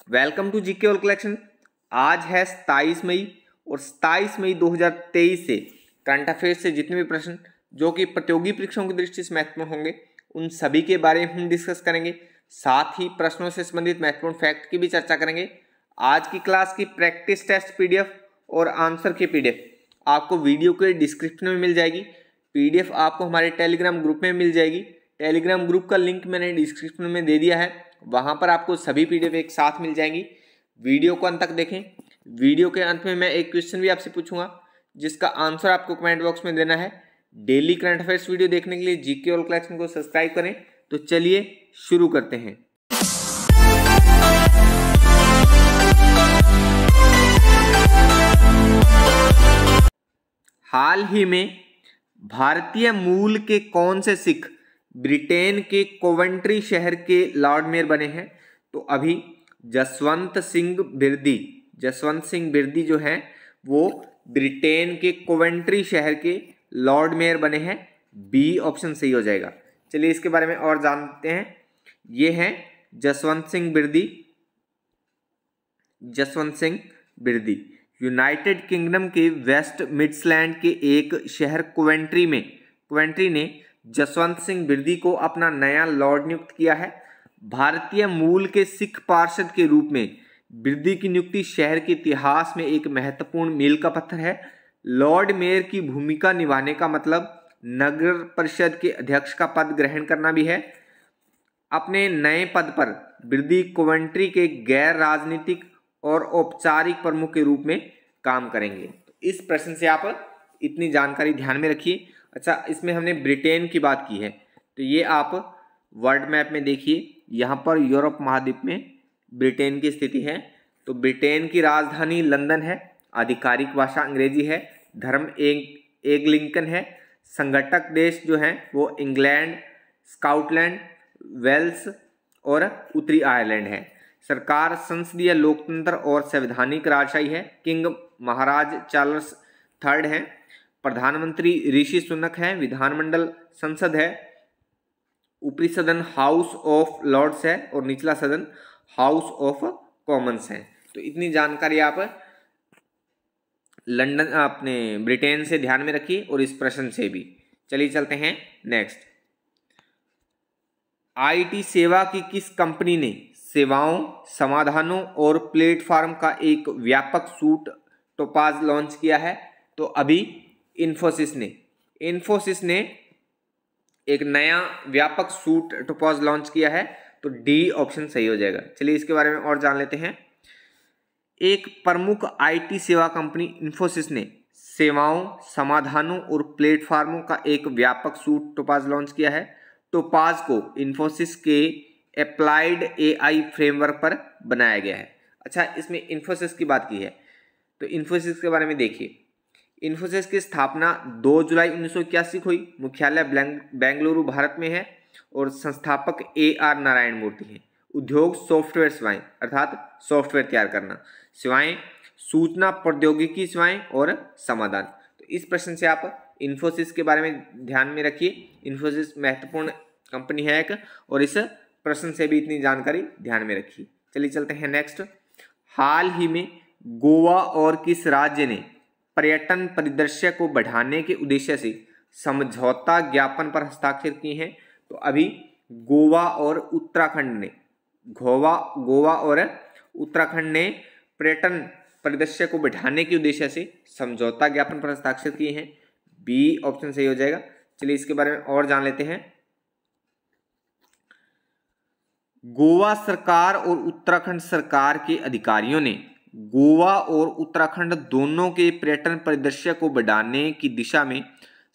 Welcome to GK all collection. आज है 27 मई और 27 मई 2023 से करंट अफेयर्स से जितने भी प्रश्न जो कि प्रतियोगी परीक्षाओं की दृष्टि से महत्वपूर्ण होंगे उन सभी के बारे में हम डिस्कस करेंगे। साथ ही प्रश्नों से संबंधित महत्वपूर्ण फैक्ट की भी चर्चा करेंगे। आज की क्लास की प्रैक्टिस टेस्ट पीडीएफ और आंसर की पीडीएफ आपको वीडियो के डिस्क्रिप्शन में मिल जाएगी। पीडीएफ आपको हमारे टेलीग्राम ग्रुप में मिल जाएगी। टेलीग्राम ग्रुप का लिंक मैंने डिस्क्रिप्शन में दे दिया है, वहां पर आपको सभी पीडीएफ एक साथ मिल जाएंगी। वीडियो को अंत तक देखें। वीडियो के अंत में मैं एक क्वेश्चन भी आपसे पूछूंगा जिसका आंसर आपको कमेंट बॉक्स में देना है। डेली करंट अफेयर्स वीडियो देखने के लिए जीके ऑल कलेक्शन को सब्सक्राइब करें। तो चलिए शुरू करते हैं। हाल ही में भारतीय मूल के कौन से सिख ब्रिटेन के कोवेंट्री शहर के लॉर्ड मेयर बने हैं? तो अभी जसवंत सिंह बिरदी जो हैं वो ब्रिटेन के कोवेंट्री शहर के लॉर्ड मेयर बने हैं। बी ऑप्शन सही हो जाएगा। चलिए इसके बारे में और जानते हैं। ये हैं जसवंत सिंह बिरदी यूनाइटेड किंगडम के वेस्ट मिड्सलैंड के एक शहर कोवेंट्री ने जसवंत सिंह बिरदी को अपना नया लॉर्ड नियुक्त किया है। भारतीय मूल के सिख पार्षद के रूप में बिरदी की नियुक्ति शहर के इतिहास में एक महत्वपूर्ण मील का पत्थर है। लॉर्ड मेयर की भूमिका निभाने का मतलब नगर परिषद के अध्यक्ष का पद ग्रहण करना भी है। अपने नए पद पर बिरदी कोवेंट्री के गैर राजनीतिक और औपचारिक प्रमुख के रूप में काम करेंगे। तो इस प्रश्न से आप इतनी जानकारी ध्यान में रखिए। अच्छा, इसमें हमने ब्रिटेन की बात की है तो ये आप वर्ल्ड मैप में देखिए। यहाँ पर यूरोप महाद्वीप में ब्रिटेन की स्थिति है। तो ब्रिटेन की राजधानी लंदन है, आधिकारिक भाषा अंग्रेजी है, धर्म एंग्लिकन है, संघटक देश जो हैं वो इंग्लैंड, स्कॉटलैंड, वेल्स और उत्तरी आयरलैंड है। सरकार संसदीय लोकतंत्र और संवैधानिक राजशाही है। किंग महाराज चार्ल्स III हैं। प्रधानमंत्री ऋषि सुनक है। विधानमंडल संसद है। ऊपरी सदन हाउस ऑफ लॉर्ड्स है और निचला सदन हाउस ऑफ कॉमन्स है। तो इतनी जानकारी आप लंदन अपने ब्रिटेन से ध्यान में रखिए और इस प्रश्न से भी। चलिए चलते हैं नेक्स्ट। आईटी सेवा की किस कंपनी ने सेवाओं, समाधानों और प्लेटफॉर्म का एक व्यापक सूट टोपाज लॉन्च किया है? तो अभी इन्फोसिस ने एक नया व्यापक सूट टोपाज लॉन्च किया है। तो डी ऑप्शन सही हो जाएगा। चलिए इसके बारे में और जान लेते हैं। एक प्रमुख आईटी सेवा कंपनी इन्फोसिस ने सेवाओं, समाधानों और प्लेटफॉर्मों का एक व्यापक सूट टोपाज लॉन्च किया है। टोपाज को इन्फोसिस के अप्लाइड एआई फ्रेमवर्क पर बनाया गया है। अच्छा, इसमें इन्फोसिस की बात की है तो इन्फोसिस के बारे में देखिए। इन्फोसिस की स्थापना 2 जुलाई 1981 को हुई। मुख्यालय बेंगलुरु भारत में है और संस्थापक AR नारायण मूर्ति हैं। उद्योग सॉफ्टवेयर सेवाएं अर्थात सॉफ्टवेयर तैयार करना, सेवाएं सूचना प्रौद्योगिकी सेवाएं और समाधान। तो इस प्रश्न से आप इन्फोसिस के बारे में ध्यान में रखिए। इन्फोसिस महत्वपूर्ण कंपनी है एक, और इस प्रश्न से भी इतनी जानकारी ध्यान में रखिए। चलिए चलते हैं नेक्स्ट। हाल ही में गोवा और किस राज्य ने पर्यटन परिदृश्य को बढ़ाने के उद्देश्य से समझौता ज्ञापन पर हस्ताक्षर किए हैं? तो अभी गोवा और उत्तराखंड ने पर्यटन परिदृश्य को बढ़ाने के उद्देश्य से समझौता ज्ञापन पर हस्ताक्षर किए हैं। बी ऑप्शन सही हो जाएगा। चलिए इसके बारे में और जान लेते हैं। गोवा सरकार और उत्तराखंड सरकार के अधिकारियों ने गोवा और उत्तराखंड दोनों के पर्यटन परिदृश्य को बढ़ाने की दिशा में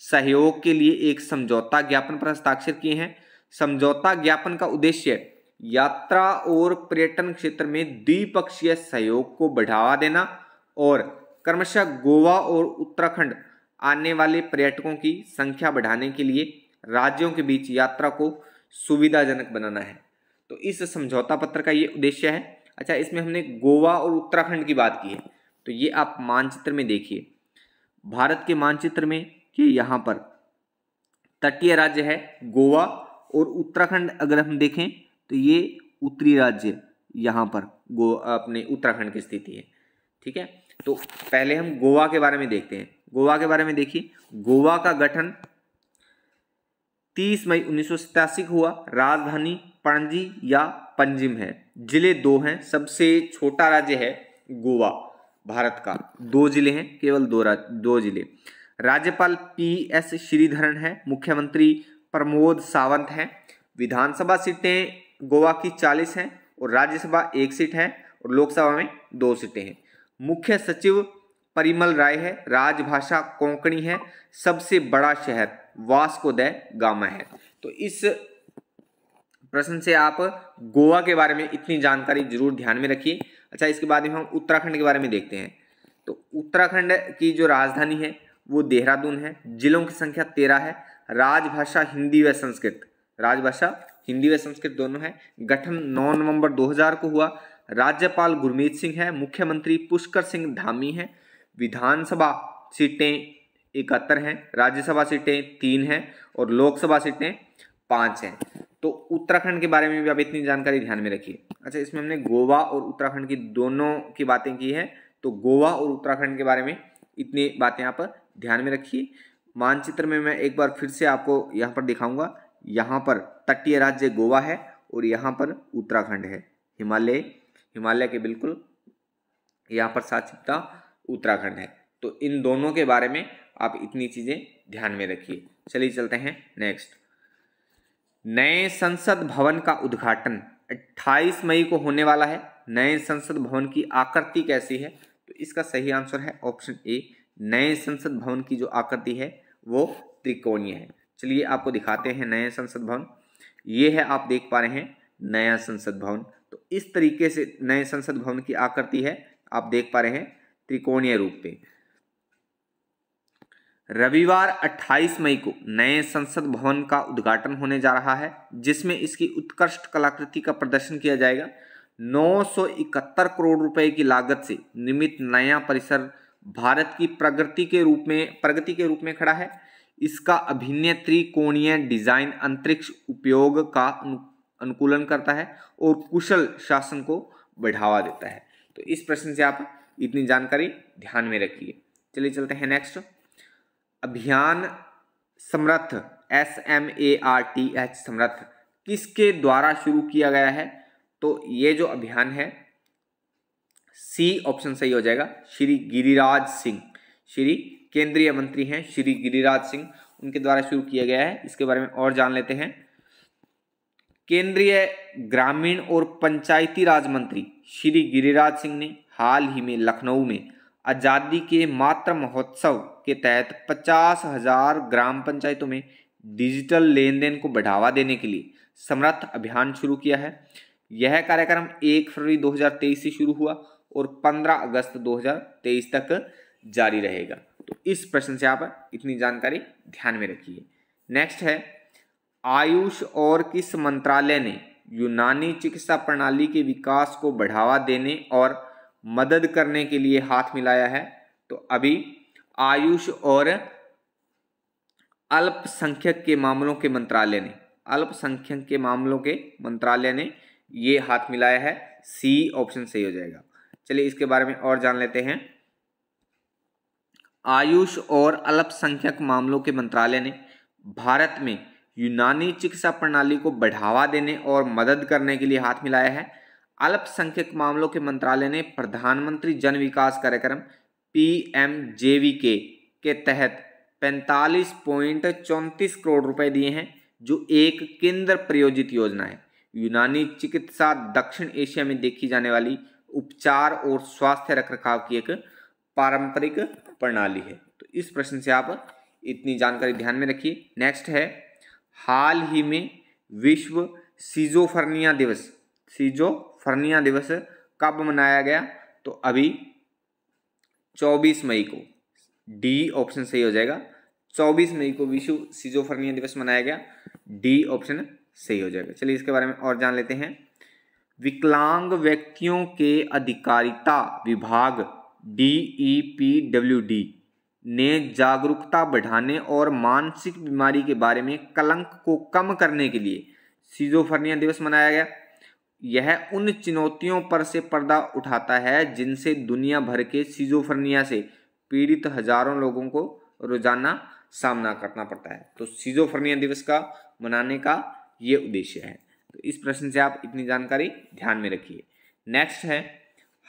सहयोग के लिए एक समझौता ज्ञापन पर हस्ताक्षर किए हैं। समझौता ज्ञापन का उद्देश्य यात्रा और पर्यटन क्षेत्र में द्विपक्षीय सहयोग को बढ़ावा देना और क्रमशः गोवा और उत्तराखंड आने वाले पर्यटकों की संख्या बढ़ाने के लिए राज्यों के बीच यात्रा को सुविधाजनक बनाना है। तो इस समझौता पत्र का ये उद्देश्य है। अच्छा, इसमें हमने गोवा और उत्तराखंड की बात की है तो ये आप मानचित्र में देखिए। भारत के मानचित्र में कि यहाँ पर तटीय राज्य है गोवा और उत्तराखंड अगर हम देखें तो ये उत्तरी राज्य यहाँ पर अपने उत्तराखंड की स्थिति है। ठीक है, तो पहले हम गोवा के बारे में देखते हैं। गोवा के बारे में देखिए, गोवा का गठन 30 मई 1987 को हुआ। राजधानी पणजी या पंजिम है। जिले 2 हैं। सबसे छोटा राज्य है गोवा भारत का। 2 जिले हैं, केवल 2 जिले। राज्यपाल PS श्रीधरन है। मुख्यमंत्री प्रमोद सावंत हैं। विधानसभा सीटें गोवा की 40 हैं और राज्यसभा 1 सीट है और लोकसभा में 2 सीटें हैं। मुख्य सचिव परिमल राय है। राजभाषा कोंकणी है। सबसे बड़ा शहर वास्को द गामा है। तो इस प्रश्न से आप गोवा के बारे में इतनी जानकारी जरूर ध्यान में रखिए। अच्छा, इसके बाद में हम उत्तराखंड के बारे में देखते हैं। तो उत्तराखंड की जो राजधानी है वो देहरादून है। जिलों की संख्या 13 है। राजभाषा हिंदी व संस्कृत, राजभाषा हिंदी व संस्कृत दोनों है। गठन 9 नवंबर 2000 को हुआ। राज्यपाल गुरमीत सिंह है। मुख्यमंत्री पुष्कर सिंह धामी है। विधानसभा सीटें 71 हैं। राज्यसभा सीटें 3 हैं और लोकसभा सीटें 5 हैं। तो उत्तराखंड के बारे में भी आप इतनी जानकारी ध्यान में रखिए। अच्छा, इसमें हमने गोवा और उत्तराखंड की दोनों की बातें की है, तो गोवा और उत्तराखंड के बारे में इतनी बातें आप ध्यान में रखिए। मानचित्र में मैं एक बार फिर से आपको यहाँ पर दिखाऊंगा। यहाँ पर तटीय राज्य गोवा है और यहाँ पर उत्तराखंड है। हिमालय के बिल्कुल यहाँ पर साथ चिपटा उत्तराखंड है। तो इन दोनों के बारे में आप इतनी चीजें ध्यान में रखिए। चलिए चलते हैं नेक्स्ट। नए संसद भवन का उद्घाटन 28 मई को होने वाला है। नए संसद भवन की आकृति कैसी है? तो इसका सही आंसर है ऑप्शन ए। नए संसद भवन की जो आकृति है वो त्रिकोणीय है। चलिए आपको दिखाते हैं नए संसद भवन। ये है, आप देख पा रहे हैं नया संसद भवन। तो इस तरीके से नए संसद भवन की आकृति है, आप देख पा रहे हैं त्रिकोणीय रूप पे। रविवार 28 मई को नए संसद भवन का उद्घाटन होने जा रहा है, जिसमें इसकी उत्कृष्ट कलाकृति का प्रदर्शन किया जाएगा। 971 करोड़ रुपए की लागत से निर्मित नया परिसर भारत की प्रगति के रूप में खड़ा है। इसका अभिन्न त्रिकोणीय डिजाइन अंतरिक्ष उपयोग का अनुकूलन करता है और कुशल शासन को बढ़ावा देता है। तो इस प्रश्न से आप इतनी जानकारी ध्यान में रखिए। चलिए चलते हैं नेक्स्ट। अभियान समर्थ SMARTH समर्थ किसके द्वारा शुरू किया गया है? तो ये जो अभियान है, सी ऑप्शन सही हो जाएगा, श्री गिरिराज सिंह। श्री केंद्रीय मंत्री हैं श्री गिरिराज सिंह, उनके द्वारा शुरू किया गया है। इसके बारे में और जान लेते हैं। केंद्रीय ग्रामीण और पंचायती राज मंत्री श्री गिरिराज सिंह ने हाल ही में लखनऊ में आजादी के मातृ महोत्सव के तहत 50,000 ग्राम पंचायतों में डिजिटल लेन देन को बढ़ावा देने के लिए समर्थ अभियान शुरू किया है। यह कार्यक्रम 1 फरवरी 2023 से शुरू हुआ और 15 अगस्त 2023 तक जारी रहेगा। तो इस प्रश्न से आप इतनी जानकारी ध्यान में रखिए। नेक्स्ट है, आयुष और किस मंत्रालय ने यूनानी चिकित्सा प्रणाली के विकास को बढ़ावा देने और मदद करने के लिए हाथ मिलाया है? तो अभी आयुष और अल्पसंख्यक के मामलों के मंत्रालय ने ये हाथ मिलाया है। सी ऑप्शन सही हो जाएगा। चलिए इसके बारे में और जान लेते हैं। आयुष और अल्पसंख्यक मामलों के मंत्रालय ने भारत में यूनानी चिकित्सा प्रणाली को बढ़ावा देने और मदद करने के लिए हाथ मिलाया है। अल्पसंख्यक मामलों के मंत्रालय ने प्रधानमंत्री जन विकास कार्यक्रम PMJVK के तहत 45.34 करोड़ रुपए दिए हैं, जो एक केंद्र प्रायोजित योजना है। यूनानी चिकित्सा दक्षिण एशिया में देखी जाने वाली उपचार और स्वास्थ्य रखरखाव की एक पारंपरिक प्रणाली है। तो इस प्रश्न से आप इतनी जानकारी ध्यान में रखिए। नेक्स्ट है, हाल ही में विश्व सिजोफ्रेनिया दिवस कब मनाया गया? तो अभी 24 मई को। डी ऑप्शन सही हो जाएगा। 24 मई को विश्व सिजोफ्रेनिया दिवस मनाया गया। डी ऑप्शन सही हो जाएगा। चलिए इसके बारे में और जान लेते हैं। विकलांग व्यक्तियों के अधिकारिता विभाग DEPWD ने जागरूकता बढ़ाने और मानसिक बीमारी के बारे में कलंक को कम करने के लिए सिजोफ्रेनिया दिवस मनाया गया। यह उन चुनौतियों पर से पर्दा उठाता है जिनसे दुनिया भर के सिजोफ्रेनिया से पीड़ित हजारों लोगों को रोजाना सामना करना पड़ता है। तो सिजोफ्रेनिया दिवस का मनाने का ये उद्देश्य है। तो इस प्रश्न से आप इतनी जानकारी ध्यान में रखिए। नेक्स्ट है,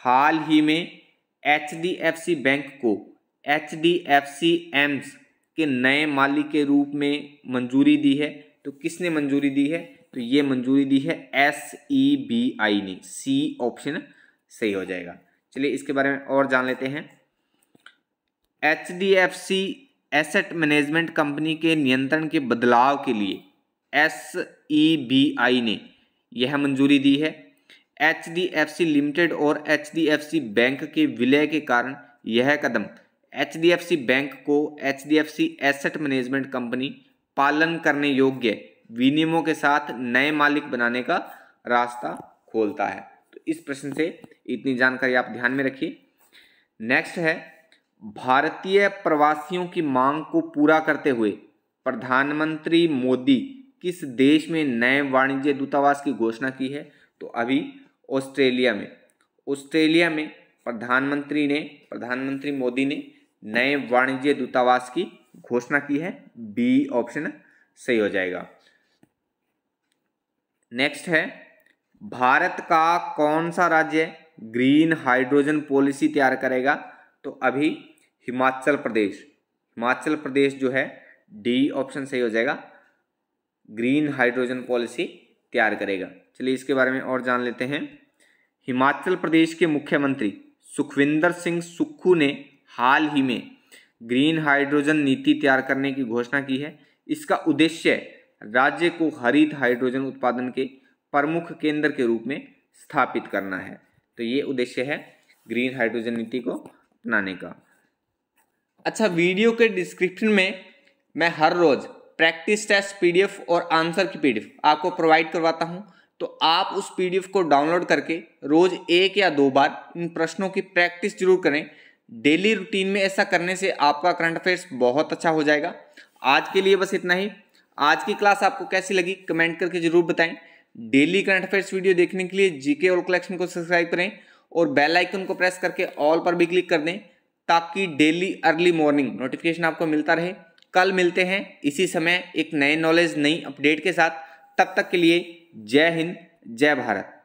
हाल ही में HDFC बैंक को HDFC एम्स के नए मालिक के रूप में मंजूरी दी है। तो किसने मंजूरी दी है? तो ये मंजूरी दी है SEBI ने। सी ऑप्शन सही हो जाएगा। चलिए इसके बारे में और जान लेते हैं। HDFC एसेट मैनेजमेंट कंपनी के नियंत्रण के बदलाव के लिए SEBI ने यह मंजूरी दी है। HDFC लिमिटेड और HDFC बैंक के विलय के कारण यह कदम HDFC बैंक को HDFC एसेट मैनेजमेंट कंपनी पालन करने योग्य विनियमों के साथ नए मालिक बनाने का रास्ता खोलता है। तो इस प्रश्न से इतनी जानकारी आप ध्यान में रखिए। नेक्स्ट है, भारतीय प्रवासियों की मांग को पूरा करते हुए प्रधानमंत्री मोदी किस देश में नए वाणिज्य दूतावास की घोषणा की है? तो अभी ऑस्ट्रेलिया में प्रधानमंत्री मोदी ने नए वाणिज्य दूतावास की घोषणा की है। बी ऑप्शन सही हो जाएगा। नेक्स्ट है, भारत का कौन सा राज्य ग्रीन हाइड्रोजन पॉलिसी तैयार करेगा? तो अभी हिमाचल प्रदेश जो है, डी ऑप्शन सही हो जाएगा, ग्रीन हाइड्रोजन पॉलिसी तैयार करेगा। चलिए इसके बारे में और जान लेते हैं। हिमाचल प्रदेश के मुख्यमंत्री सुखविंदर सिंह सुक्खू ने हाल ही में ग्रीन हाइड्रोजन नीति तैयार करने की घोषणा की है। इसका उद्देश्य राज्य को हरित हाइड्रोजन उत्पादन के प्रमुख केंद्र के रूप में स्थापित करना है। तो ये उद्देश्य है ग्रीन हाइड्रोजन नीति को अपनाने का। अच्छा, वीडियो के डिस्क्रिप्शन में मैं हर रोज प्रैक्टिस टेस्ट PDF और आंसर की PDF आपको प्रोवाइड करवाता हूं। तो आप उस PDF को डाउनलोड करके रोज 1 या 2 बार इन प्रश्नों की प्रैक्टिस जरूर करें। डेली रूटीन में ऐसा करने से आपका करंट अफेयर्स बहुत अच्छा हो जाएगा। आज के लिए बस इतना ही। आज की क्लास आपको कैसी लगी कमेंट करके जरूर बताएं। डेली करंट अफेयर्स वीडियो देखने के लिए GK ऑल कलेक्शन को सब्सक्राइब करें और बेल आइकन को प्रेस करके ऑल पर भी क्लिक कर दें ताकि डेली अर्ली मॉर्निंग नोटिफिकेशन आपको मिलता रहे। कल मिलते हैं इसी समय एक नए नॉलेज नई अपडेट के साथ। तब तक के लिए जय हिंद, जय भारत।